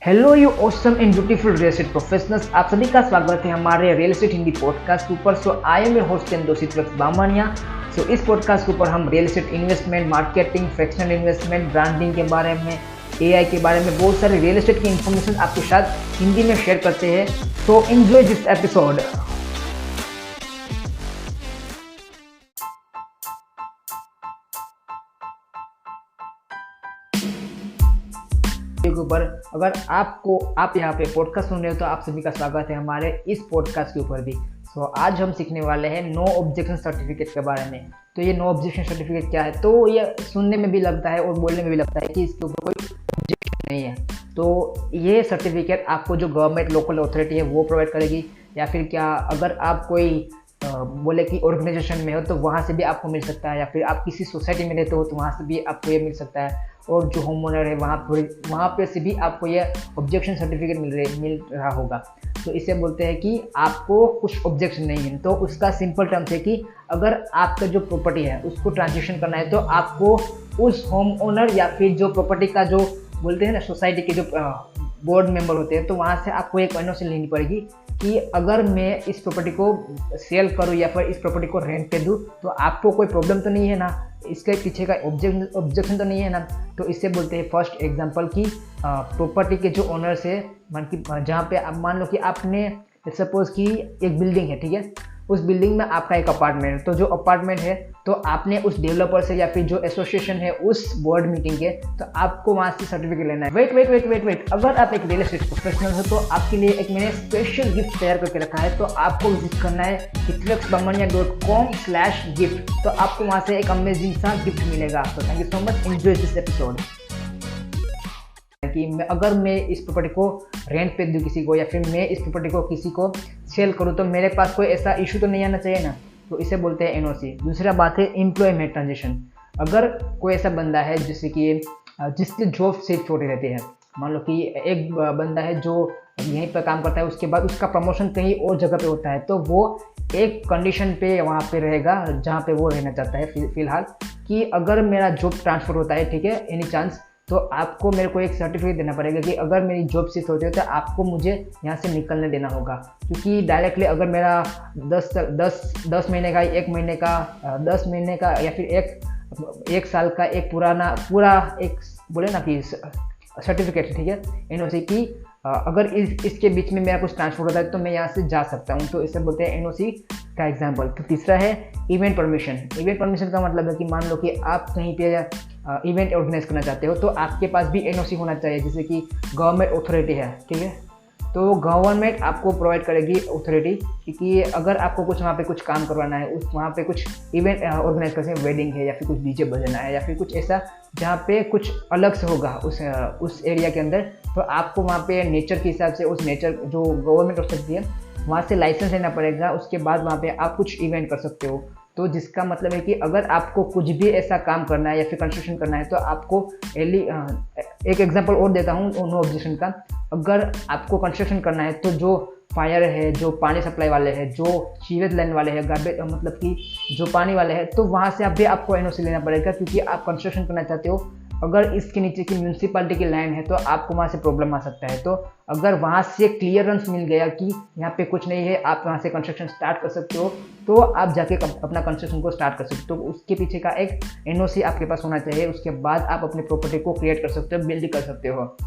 Hello you awesome and beautiful real estate professionals, आप सभी का स्वागत है हमारे रियल एस्टेट हिंदी पॉडकास्ट के ऊपर। So I am your host Doshit Bamniya. So इस पॉडकास्ट के ऊपर हम real estate investment, marketing, fractional investment, branding के बारे में, एआई के बारे में बहुत सारे रियल एस्टेट की इन्फॉर्मेशन आपके साथ हिंदी में शेयर करते हैं। So enjoy this episode. के ऊपर अगर आप यहाँ पे पॉडकास्ट सुन रहे हो तो आप सभी का स्वागत है हमारे इस पॉडकास्ट के ऊपर भी। सो आज हम सीखने वाले हैं नो ऑब्जेक्शन सर्टिफिकेट के बारे में। तो ये नो ऑब्जेक्शन सर्टिफिकेट क्या है? तो ये सुनने में भी लगता है और बोलने में भी लगता है कि इसके ऊपर कोई ऑब्जेक्शन नहीं है। तो ये सर्टिफिकेट आपको जो गवर्नमेंट लोकल अथॉरिटी है वो प्रोवाइड करेगी, या फिर क्या अगर आप कोई बोले कि ऑर्गेनाइजेशन में हो तो वहाँ से भी आपको मिल सकता है, या फिर आप किसी सोसाइटी में रहते हो तो वहाँ से भी आपको ये मिल सकता है। और जो होम ओनर है वहाँ पे से भी आपको ये ऑब्जेक्शन सर्टिफिकेट मिल रहा होगा। तो इसे बोलते हैं कि आपको कुछ ऑब्जेक्शन नहीं है। तो उसका सिंपल टर्म्स है कि अगर आपका जो प्रॉपर्टी है उसको ट्रांजेक्शन करना है तो आपको उस होम ओनर या फिर जो प्रॉपर्टी का जो बोलते हैं ना सोसाइटी के जो बोर्ड मेंबर होते हैं, तो वहाँ से आपको एक एनओसी लेनी पड़ेगी कि अगर मैं इस प्रॉपर्टी को सेल करूँ या फिर इस प्रॉपर्टी को रेंट पे दूँ तो आपको कोई प्रॉब्लम तो नहीं है ना, इसके पीछे का ऑब्जेक्शन तो नहीं है ना। तो इससे बोलते हैं फर्स्ट एग्जांपल कि प्रॉपर्टी के जो ओनर्स है, जहाँ पे आप मान लो कि आपने सपोज कि एक बिल्डिंग है, ठीक है, उस बिल्डिंग में आपका एक अपार्टमेंट है। तो जो अपार्टमेंट है तो आपने उस डेवलपर से या फिर जो एसोसिएशन है उस बोर्ड मीटिंग के, तो आपको वहाँ से सर्टिफिकेट लेना है। वेट, अगर आप एक रियल एस्टेट प्रोफेशनल हो तो आपके लिए एक मैंने स्पेशल गिफ्ट तैयार करके रखा है। तो आपको विजिट करना है hitrexbamania.com/gift। तो आपको वहाँ से एक अमेजिंग सा गिफ्ट मिलेगा। तो thank you so much, enjoy this episode. कि अगर मैं इस प्रॉपर्टी को रेंट पे दूँ किसी को, या फिर मैं इस प्रॉपर्टी को किसी को सेल करूँ, तो मेरे पास कोई ऐसा इशू तो नहीं आना चाहिए ना। तो इसे बोलते हैं एनओसी। दूसरा बात है एम्प्लॉयमेंट ट्रांजेक्शन। अगर कोई ऐसा बंदा है जैसे कि जिसकी जॉब सिर्फ छोटी रहती है, मान लो कि एक बंदा है जो यहीं पर काम करता है, उसके बाद उसका प्रमोशन कहीं और जगह पे होता है, तो वो एक कंडीशन पे वहाँ पे रहेगा जहाँ पे वो रहना चाहता है फिलहाल, कि अगर मेरा जॉब ट्रांसफ़र होता है, ठीक है, एनी चांस, तो आपको मेरे को एक सर्टिफिकेट देना पड़ेगा कि अगर मेरी जॉब शिफ्ट होती है तो आपको मुझे यहाँ से निकलने देना होगा। क्योंकि डायरेक्टली अगर मेरा 10 महीने का, 1 महीने का, 10 महीने का, या फिर एक साल का एक पूरा एक बोले ना कि सर्टिफिकेट, ठीक है, एनओसी की अगर इसके बीच में मेरा कुछ ट्रांसफर होता है तो मैं यहाँ से जा सकता हूँ। तो इसे बोलते हैं एनओसी का एग्जाम्पल। तो तीसरा है इवेंट परमिशन। इवेंट परमिशन का मतलब है कि मान लो कि आप कहीं पे इवेंट ऑर्गेनाइज करना चाहते हो तो आपके पास भी एनओसी होना चाहिए, जैसे कि गवर्नमेंट अथॉरिटी है, ठीक है। तो गवर्नमेंट आपको प्रोवाइड करेगी अथॉरिटी कि अगर आपको कुछ वहाँ पे कुछ काम करवाना है, वहाँ पे कुछ इवेंट ऑर्गेनाइज करना है, वेडिंग है या फिर कुछ डीजे बजाना है या फिर कुछ ऐसा जहाँ पे कुछ अलग से होगा उस एरिया के अंदर, तो आपको वहाँ पे नेचर के हिसाब से उस नेचर जो गवर्नमेंट अथॉरिटी है वहाँ से लाइसेंस लेना पड़ेगा। उसके बाद वहाँ पे आप कुछ इवेंट कर सकते हो। तो जिसका मतलब है कि अगर आपको कुछ भी ऐसा काम करना है या फिर कंस्ट्रक्शन करना है तो आपको एक एग्जांपल और देता हूँ नो ऑब्जेक्शन का। अगर आपको कंस्ट्रक्शन करना है तो जो फायर है, जो पानी सप्लाई वाले हैं, जो सीवेज लाइन वाले हैं, गार्बेज मतलब कि जो पानी वाले हैं, तो वहाँ से भी आपको एनओसी लेना पड़ेगा, क्योंकि आप कंस्ट्रक्शन करना चाहते हो। अगर इसके नीचे की म्यूनसिपालिटी की लैंड है तो आपको वहाँ से प्रॉब्लम आ सकता है। तो अगर वहाँ से क्लियरेंस मिल गया कि यहाँ पे कुछ नहीं है, आप वहाँ से कंस्ट्रक्शन स्टार्ट कर सकते हो, तो आप जाके अपना कंस्ट्रक्शन को स्टार्ट कर सकते हो। तो उसके पीछे का एक एनओसी आपके पास होना चाहिए। उसके बाद आप अपनी प्रॉपर्टी को क्रिएट कर सकते हो, बिल्ड कर सकते हो।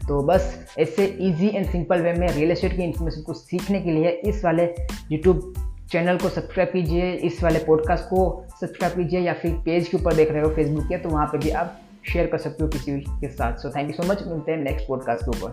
तो बस ऐसे इजी एंड सिंपल वे में रियल एस्टेट की इन्फॉर्मेशन को सीखने के लिए इस वाले यूट्यूब चैनल को सब्सक्राइब कीजिए, इस वाले पॉडकास्ट को सब्सक्राइब कीजिए, या फिर पेज के ऊपर देख रहे हो फेसबुक के तो वहाँ पे भी आप शेयर कर सकते हो किसी के साथ। So thank you so much, मिलते हैं नेक्स्ट पॉडकास्ट के ऊपर।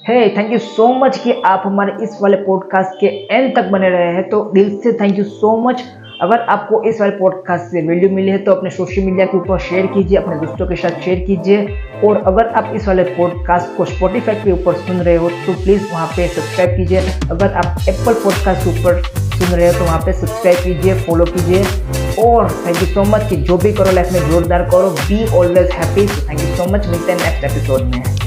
Hey thank you so much कि आप हमारे इस वाले पॉडकास्ट के एंड तक बने रहे हैं। तो दिल से थैंक यू सो मच। अगर आपको इस वाले पॉडकास्ट से वैल्यू मिली है तो अपने सोशल मीडिया के ऊपर शेयर कीजिए, अपने दोस्तों के साथ शेयर कीजिए। और अगर आप इस वाले पॉडकास्ट को स्पॉटिफाई के ऊपर सुन रहे हो तो प्लीज़ वहाँ पे सब्सक्राइब कीजिए। अगर आप एप्पल पॉडकास्ट के ऊपर सुन रहे हो तो वहाँ पे सब्सक्राइब कीजिए, फॉलो कीजिए। और थैंक यू सो मच कि जो भी करो लाइफ में जोरदार करो, be always happy. Thank you so much, मिलते हैं नेक्स्ट एपिसोड में।